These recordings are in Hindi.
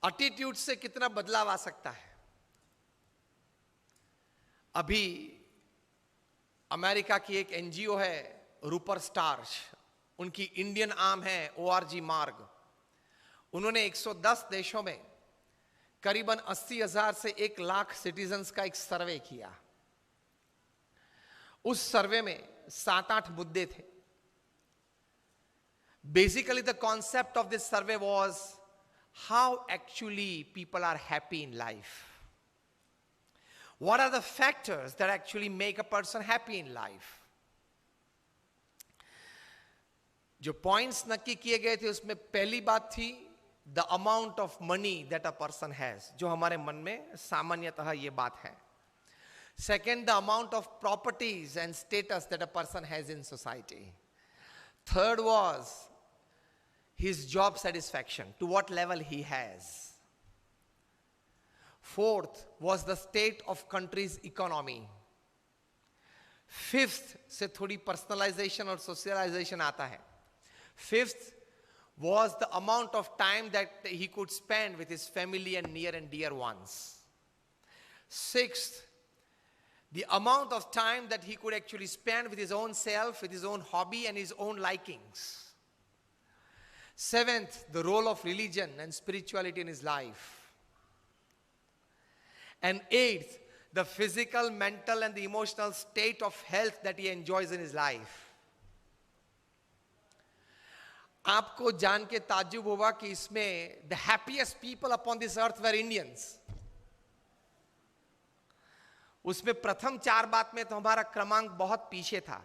एटीट्यूड से कितना बदलाव आ सकता है। अभी अमेरिका की एक एनजीओ है रूपर स्टार्स, उनकी इंडियन आर्म है ORG मार्ग। उन्होंने 110 देशों में करीबन 80,000 से 1 लाख सिटीजन्स का एक सर्वे किया। उस सर्वे में 7-8 मुद्दे थे। Basically the concept of this survey was how actually people are happy in life, what are the factors that actually make a person happy in life. जो पॉइंट्स नक्की किए गए थे उसमें पहली बात थी the amount of money that a person has, जो हमारे मन में सामान्यतः ये बात है। Second, the amount of properties and status that a person has in society. Third was his job satisfaction, to what level he has. Fourth was the state of country's economy. Fifth से थोड़ी personalization और socialization आता है। Fifth was the amount of time that he could spend with his family and near and dear ones. Sixth, the amount of time that he could actually spend with his own self, with his own hobby and his own likings. Seventh, the role of religion and spirituality in his life. And eighth, the physical, mental and the emotional state of health that he enjoys in his life. आपको जान के ताज्जुब होगा कि इसमें the happiest people upon this earth were Indians. उसमें प्रथम 4 बात में तो हमारा क्रमांक बहुत पीछे था।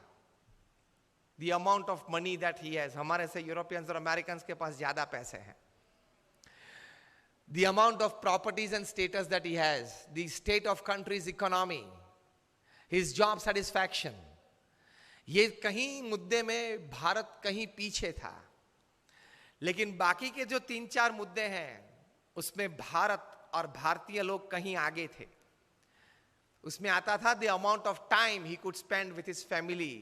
The amount of money that he has, हमारे से यूरोपियंस और अमेरिकन्स के पास ज्यादा पैसे हैं। The amount of properties and status that he has, the state of country's economy, his job satisfaction, ये कहीं मुद्दे में भारत कहीं पीछे था। लेकिन बाकी के जो 3-4 मुद्दे हैं उसमें भारत और भारतीय लोग कहीं आगे थे। उसमें आता था the amount of time he could spend with his family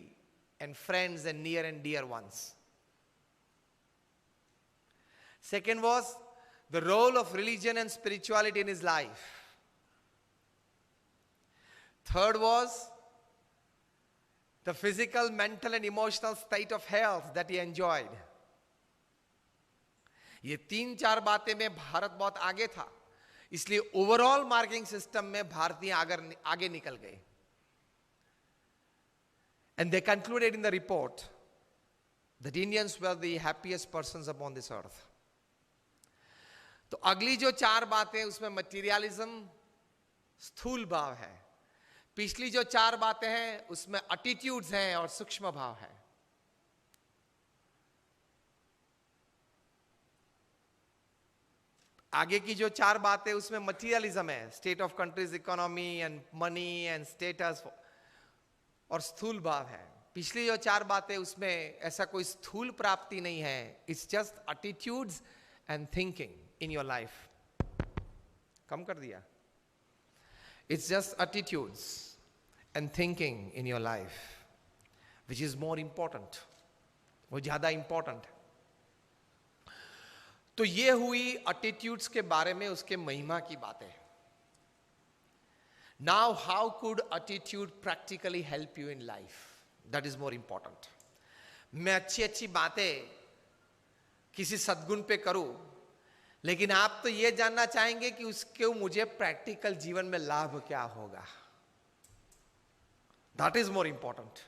and friends and near and dear ones. Second was the role of religion and spirituality in his life. Third was the physical, mental and emotional state of health that he enjoyed. ये 3-4 बातें में भारत बहुत आगे था, इसलिए ओवरऑल मार्किंग सिस्टम में भारतीय आगे निकल गए। And they concluded in the report that Indians were the happiest persons upon this earth. तो अगली जो 4 बातें उसमें मटीरियलिज्म, स्थूल भाव है। पिछली जो 4 बातें हैं उसमें एटीट्यूड्स हैं और सूक्ष्म भाव है। आगे की जो 4 बातें उसमें मटीरियलिज्म है, state of countries economy and money and status और स्थूल भाव है। पिछली जो 4 बातें उसमें ऐसा कोई स्थूल प्राप्ति नहीं है। It's just attitudes and thinking in your life. कम कर दिया। It's just attitudes and thinking in your life which is more important, वो ज्यादा इंपॉर्टेंट है। तो ये हुई एटीट्यूड्स के बारे में, उसके महिमा की बातें। Now, how could attitude practically help you in life? That is more important. मैं अच्छी बातें किसी सद्गुण पे करूं, लेकिन आप तो ये जानना चाहेंगे कि उसके मुझे प्रैक्टिकल जीवन में लाभ क्या होगा। That is more important.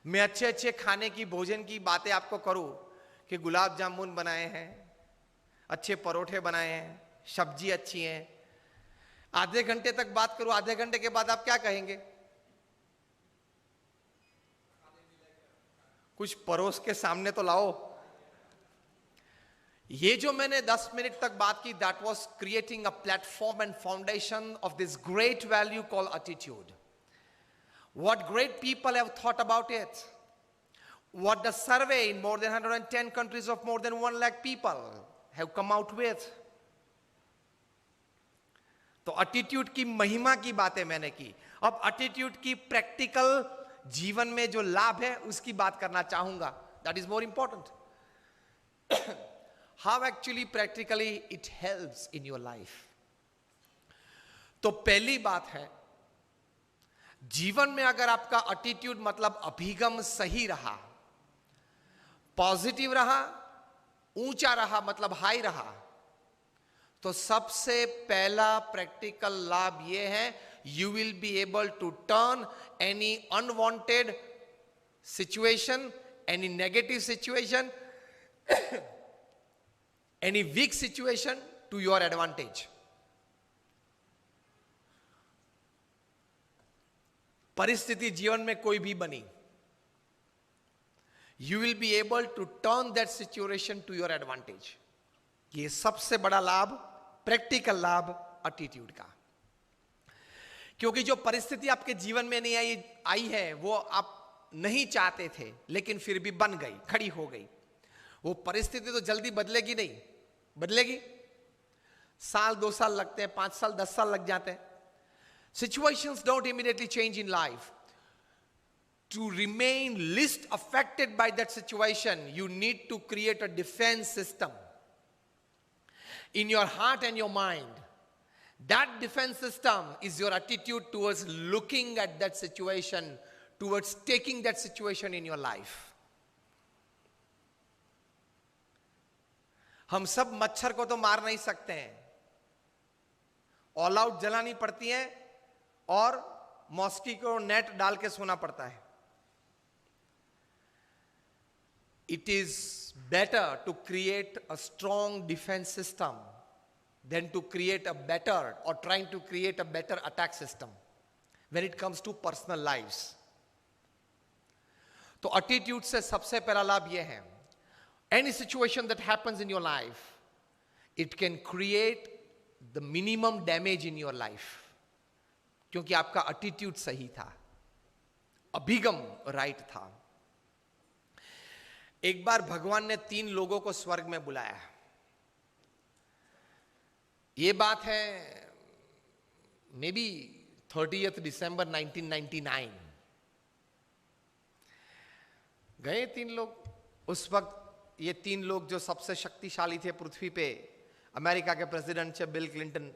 मैं अच्छे खाने की, भोजन की बातें आपको करूं कि गुलाब जामुन बनाए हैं, अच्छे परोठे बनाए हैं, सब्जी अच्छी है। आधे घंटे तक बात करूं, आधे घंटे के बाद आप क्या कहेंगे? कुछ परोस के सामने तो लाओ। ये जो मैंने 10 मिनट तक बात की, that was creating a platform and foundation of this great value called attitude. What great people have thought about it, what the survey in more than 110 countries of more than 1 lakh people have come out with. तो एटीट्यूड की महिमा की बातें मैंने की। अब एटीट्यूड की प्रैक्टिकल जीवन में जो लाभ है उसकी बात करना चाहूंगा। That is more important. how actually practically it helps in your life. तो पहली बात है, जीवन में अगर आपका एटीट्यूड मतलब अभिगम सही रहा, पॉजिटिव रहा, ऊंचा रहा मतलब हाई रहा, तो सबसे पहला प्रैक्टिकल लाभ यह है, you will be able to turn any unwanted situation, any negative situation, any weak situation to your advantage. परिस्थिति जीवन में कोई भी बनी, you will be able to turn that situation to your advantage. ये सबसे बड़ा लाभ, प्रैक्टिकल लाभ एटीट्यूड का. क्योंकि जो परिस्थिति आपके जीवन में नहीं आई है, वो आप नहीं चाहते थे, लेकिन फिर भी बन गई, खड़ी हो गई. वो परिस्थिति तो जल्दी बदलेगी नहीं, बदलेगी साल 2 साल लगते हैं, 5 साल 10 साल लग जाते हैं. Situations don't immediately change in life. To remain least affected by that situation, you need to create a defense system in your heart and your mind. That defense system is your attitude towards looking at that situation, towards taking that situation in your life. हम सब मच्छर को तो मार नहीं सकते हैं, ऑल आउट जलानी पड़ती है और मॉस्किटो नेट डाल के सोना पड़ता है. It is better to create a strong defense system than to create a better or trying to create a better attack system when it comes to personal lives. तो एटीट्यूड से सबसे पहला लाभ यह है, any situation that happens in your life, it can create the minimum damage in your life. क्योंकि आपका एटीट्यूड सही था, अभिगम राइट था. एक बार भगवान ने 3 लोगों को स्वर्ग में बुलाया. ये बात है मे बी 30th December 1999. गए 3 लोग. उस वक्त ये 3 लोग जो सबसे शक्तिशाली थे पृथ्वी पे, अमेरिका के प्रेसिडेंट थे बिल क्लिंटन,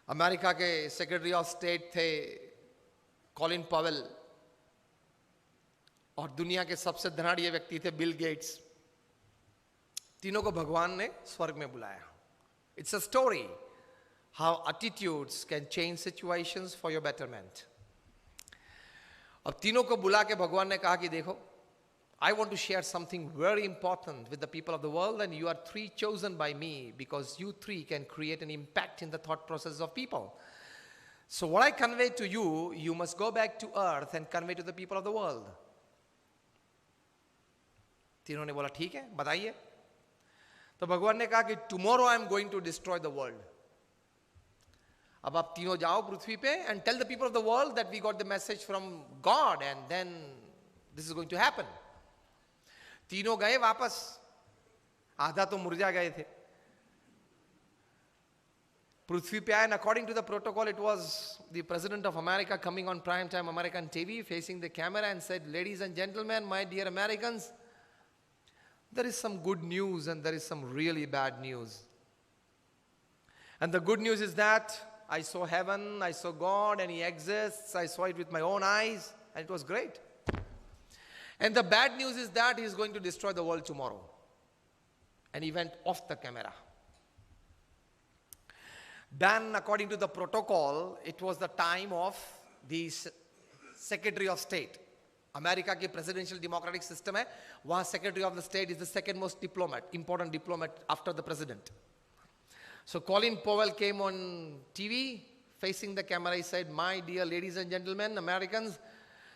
अमेरिका के सेक्रेटरी ऑफ स्टेट थे कॉलिन पॉवेल, और दुनिया के सबसे धनाढ़ व्यक्ति थे बिल गेट्स. तीनों को भगवान ने स्वर्ग में बुलाया. It's a story how attitudes can change situations for your betterment. अब तीनों को बुला के भगवान ने कहा कि देखो, I want to share something very important with the people of the world, and you are 3 chosen by me because you 3 can create an impact in the thought process of people. So what I convey to you, you must go back to earth and convey to the people of the world. तीनों ने बोला ठीक है, बताइए. तो भगवान ने कहा कि tomorrow I am going to destroy the world. अब आप तीनों जाओ पृथ्वी पे and tell the people of the world that we got the message from God and then this is going to happen. तीनों गए वापस, आधा तो मुरझा गए थे. पृथ्वी पे आए, and according to the protocol it was the president of America coming on prime time American TV facing the camera and said, ladies and gentlemen, my dear Americans, there is some good news and there is some really bad news. And the good news is that I saw heaven, I saw God, and He exists. I saw it with my own eyes and it was great. And the bad news is that He is going to destroy the world tomorrow. And he went off the camera. Then, according to the protocol, it was the time of the Secretary of State. America की presidential democratic system है, वहाँ Secretary of the State is the second most important diplomat after the president. So Colin Powell came on TV, facing the camera. He said, my dear ladies and gentlemen, Americans,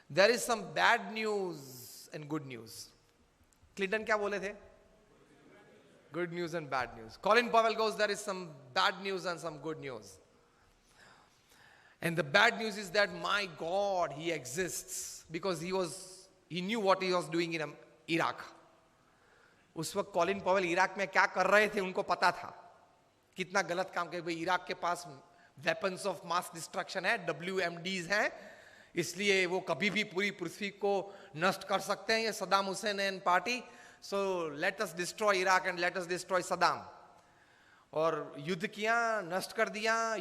there is some bad news and good news. Clinton क्या बोले थे? Good news and bad news. Colin Powell goes, there is some bad news and some good news. And the bad news is that my God, He exists, because he knew what He was doing in Iraq. उस वक्त कॉलिन पॉवेल इराक में क्या कर रहे थे उनको पता था. कितना गलत काम किया. इराक के पास वेपन्स ऑफ मास डिस्ट्रक्शन है, WMDs हैं, इसलिए वो कभी भी पूरी पृथ्वी को नष्ट कर सकते हैं. ये Saddam Hussain and party. So let us destroy Iraq and let us destroy Saddam. और युद्ध किया, नष्ट कर दिया,